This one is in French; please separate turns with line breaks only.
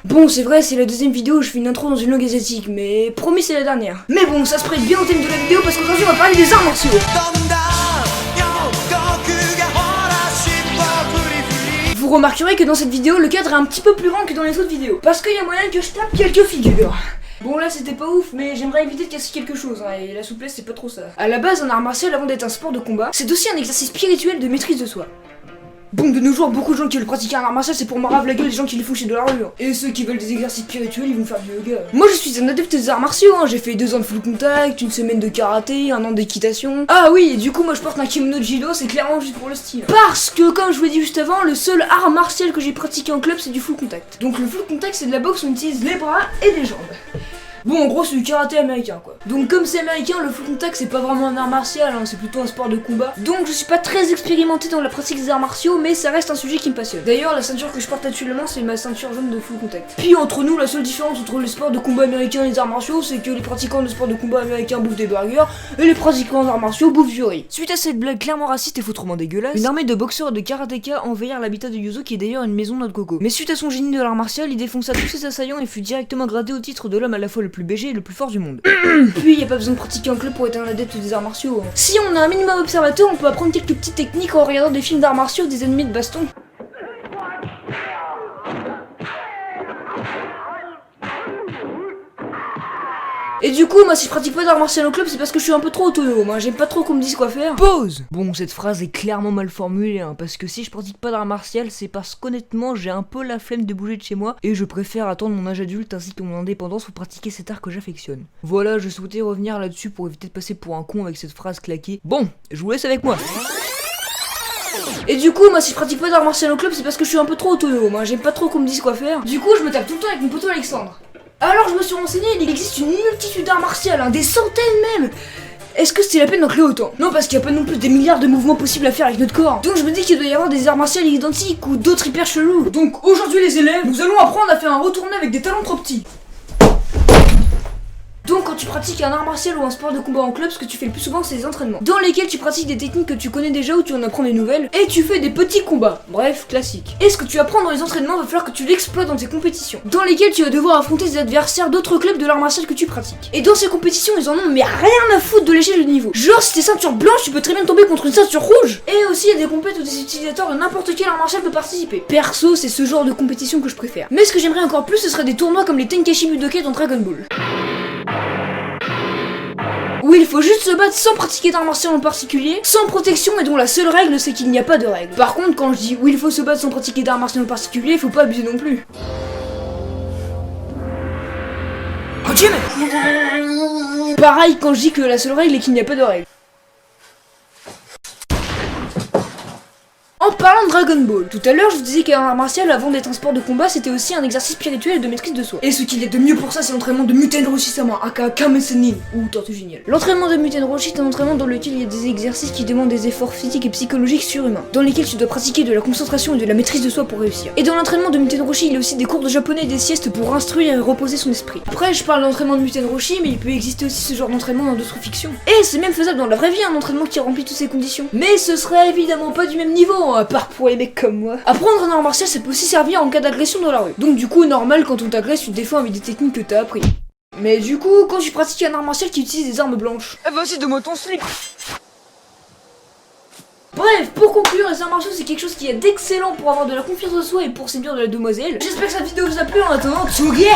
Bon, c'est vrai, c'est la deuxième vidéo où je fais une intro dans une langue asiatique, mais promis c'est la dernière. Mais bon, ça se prête bien au thème de la vidéo parce qu'aujourd'hui on va parler des arts martiaux. Vous remarquerez que dans cette vidéo, le cadre est un petit peu plus grand que dans les autres vidéos, parce qu'il y a moyen que je tape quelques figures. Bon là c'était pas ouf, mais j'aimerais éviter de casser quelque chose, hein, et la souplesse c'est pas trop ça. À la base, un art martial avant d'être un sport de combat, c'est aussi un exercice spirituel de maîtrise de soi. Bon, de nos jours, beaucoup de gens qui veulent pratiquer un art martial, c'est pour marave la gueule des gens qui les font chier de la rue. Et ceux qui veulent des exercices spirituels, ils vont faire du yoga. Moi, je suis un adepte des arts martiaux, hein. J'ai fait 2 ans de full contact, une semaine de karaté, 1 an d'équitation. Ah oui, et du coup, moi je porte un kimono de judo, c'est clairement juste pour le style. Parce que, comme je vous l'ai dit juste avant, le seul art martial que j'ai pratiqué en club, c'est du full contact. Donc le full contact, c'est de la boxe où on utilise les bras et les jambes. Bon, en gros, c'est du karaté américain, quoi. Donc, comme c'est américain, le full contact, c'est pas vraiment un art martial, hein, c'est plutôt un sport de combat. Donc, je suis pas très expérimenté dans la pratique des arts martiaux, mais ça reste un sujet qui me passionne. D'ailleurs, la ceinture que je porte actuellement, c'est ma ceinture jaune de full contact. Puis, entre nous, la seule différence entre les sports de combat américains et les arts martiaux, c'est que les pratiquants de sports de combat américains bouffent des burgers, et les pratiquants d'arts martiaux bouffent du riz. Suite à cette blague clairement raciste et foutrement dégueulasse, une armée de boxeurs et de karatékas envahirent l'habitat de Yuzo, qui est d'ailleurs une maison de notre coco. Mais suite à son génie de l'art martial, il défonça tous ses assaillants et fut directement gradé au titre de l'homme à la fois le plus BG et le plus fort du monde. Puis y a pas besoin de pratiquer en club pour être un adepte des arts martiaux, hein. Si on a un minimum observateur, on peut apprendre quelques petites techniques en regardant des films d'arts martiaux, des animés de baston. Et du coup, moi si je pratique pas d'art martial au club, c'est parce que je suis un peu trop autonome, hein. J'aime pas trop qu'on me dise quoi faire. Pause. Bon, cette phrase est clairement mal formulée, hein, parce que si je pratique pas d'art martial, c'est parce qu'honnêtement, j'ai un peu la flemme de bouger de chez moi, et je préfère attendre mon âge adulte ainsi que mon indépendance pour pratiquer cet art que j'affectionne. Voilà, je souhaitais revenir là-dessus pour éviter de passer pour un con avec cette phrase claquée. Bon, je vous laisse avec moi. Et du coup, moi si je pratique pas d'art martial au club, c'est parce que je suis un peu trop autonome, hein. J'aime pas trop qu'on me dise quoi faire. Du coup, je me tape tout le temps avec mon poteau Alexandre. Alors je me suis renseigné, il existe une multitude d'arts martiaux, hein, des centaines même. Est-ce que c'est la peine d'en créer autant? Non, parce qu'il n'y a pas non plus des milliards de mouvements possibles à faire avec notre corps. Donc je me dis qu'il doit y avoir des arts martiaux identiques ou d'autres hyper chelous. Donc aujourd'hui les élèves, nous allons apprendre à faire un retourné avec des talons trop petits. Donc quand tu pratiques un art martial ou un sport de combat en club, ce que tu fais le plus souvent c'est des entraînements dans lesquels tu pratiques des techniques que tu connais déjà ou tu en apprends des nouvelles et tu fais des petits combats, bref, classique. Et ce que tu apprends dans les entraînements va falloir que tu l'exploites dans tes compétitions, dans lesquelles tu vas devoir affronter des adversaires d'autres clubs de l'art martial que tu pratiques. Et dans ces compétitions ils en ont mais rien à foutre de l'échelle de niveau. Genre si t'es ceinture blanche tu peux très bien tomber contre une ceinture rouge. Et aussi il y a des compétitions où des utilisateurs de n'importe quel art martial peut participer. Perso c'est ce genre de compétition que je préfère. Mais ce que j'aimerais encore plus ce serait des tournois comme les Tenkaichi Budokai dans Dragon Ball. Où il faut juste se battre sans pratiquer d'art martial en particulier, sans protection et dont la seule règle c'est qu'il n'y a pas de règle. Par contre quand je dis où il faut se battre sans pratiquer d'art martial en particulier, il faut pas abuser non plus. Pareil quand je dis que la seule règle est qu'il n'y a pas de règle. En parlant de Dragon Ball, tout à l'heure je vous disais qu'un art martial avant d'être un sport de combat c'était aussi un exercice spirituel et de maîtrise de soi. Et ce qu'il y a de mieux pour ça c'est l'entraînement de Muten Roshi-sama, aka Kame Sennin, ou Tortue Géniale. L'entraînement de Muten Roshi est un entraînement dans lequel il y a des exercices qui demandent des efforts physiques et psychologiques surhumains, dans lesquels tu dois pratiquer de la concentration et de la maîtrise de soi pour réussir. Et dans l'entraînement de Muten Roshi il y a aussi des cours de japonais et des siestes pour instruire et reposer son esprit. Après je parle d'entraînement de Muten Roshi mais il peut exister aussi ce genre d'entraînement dans d'autres fictions. Et c'est même faisable dans la vraie vie un entraînement qui remplit toutes ces conditions. Mais ce serait évidemment pas du même niveau, à part pour les mecs comme moi. Apprendre un art martial ça peut aussi servir en cas d'agression dans la rue. Donc du coup normal quand on t'agresse tu te défends avec des techniques que t'as appris. Mais du coup quand tu pratiques un art martial qui utilise des armes blanches, vas-y donne-moi ton slip. Bref, pour conclure, les arts martiaux c'est quelque chose qui est d'excellent pour avoir de la confiance en soi et pour séduire de la demoiselle. J'espère que cette vidéo vous a plu, en attendant, tsugi.